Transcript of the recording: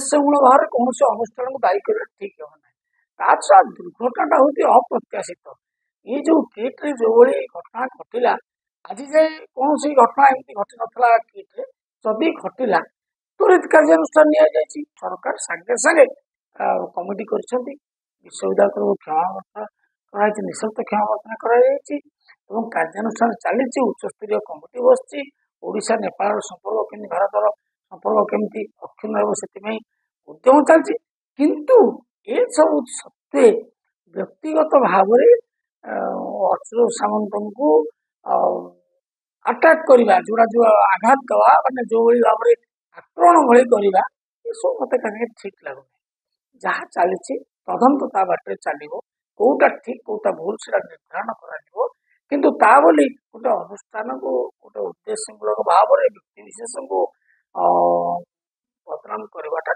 ଉଦ୍ଦେଶ୍ୟମୂଳ ଭାବରେ କୌଣସି ଅନୁଷ୍ଠାନକୁ ଦାୟୀ କରିବା ଠିକ ହେବ ନାହିଁ। ତା ଛଡ଼ା ଦୁର୍ଘଟଣାଟା ହେଉଛି ଅପ୍ରତ୍ୟାଶିତ। ଏଇ ଯୋଉ କିଟ୍ରେ ଯୋଉଭଳି ଘଟଣା ଘଟିଲା, ଆଜି ଯାଏ କୌଣସି ଘଟଣା ଏମିତି ଘଟି ନଥିଲା କିଟ୍ରେ। ଯଦି ଘଟିଲା ତ୍ୱରିତ କାର୍ଯ୍ୟାନୁଷ୍ଠାନ ନିଆଯାଇଛି। ସରକାର ସାଙ୍ଗେ ସାଙ୍ଗେ କମିଟି କରିଛନ୍ତି, ବିଶ୍ୱବିଦ୍ୟାଳୟକୁ କ୍ଷମାପ୍ରାର୍ଥନା କରାଯାଇଛି, ନିଃଶର୍ତ୍ତ କ୍ଷମାପ୍ରାର୍ଥନା କରାଯାଇଛି ଏବଂ କାର୍ଯ୍ୟାନୁଷ୍ଠାନ ଚାଲିଛି। ଉଚ୍ଚସ୍ତରୀୟ କମିଟି ବସିଛି। ଓଡ଼ିଶା ନେପାଳର ସମ୍ପର୍କ କେମିତି, ଭାରତର ସମ୍ପର୍କ କେମିତି ଅକ୍ଷୁଣ୍ଣ ହେବ ସେଥିପାଇଁ ଉଦ୍ୟମ ଚାଲିଛି। କିନ୍ତୁ ଏସବୁ ସତ୍ତ୍ୱେ ବ୍ୟକ୍ତିଗତ ଭାବରେ ଅଚ୍ୟୁତ ସାମନ୍ତଙ୍କୁ ଆଟାକ୍ କରିବା, ଯୋଉ ଆଘାତ ଦେବା, ମାନେ ଯୋଉଭଳି ଭାବରେ ଆକ୍ରମଣ ଭଳି କରିବା, ଏସବୁ ମୋତେ କାହିଁକି ଠିକ ଲାଗୁନି। ଯାହା ଚାଲିଛି ତଦନ୍ତ ତା ବାଟରେ ଚାଲିବ। କୋଉଟା ଠିକ କୋଉଟା ଭୁଲ ସେଟା ନିର୍ଦ୍ଧାରଣ କରାଯିବ। କିନ୍ତୁ ତା ବୋଲି ଗୋଟେ ଅନୁଷ୍ଠାନକୁ ଗୋଟେ ଉଦ୍ଦେଶ୍ୟମୂଳକ ଭାବରେ ବ୍ୟକ୍ତିବିଶେଷଙ୍କୁ ବଦନାମ କରିବାଟା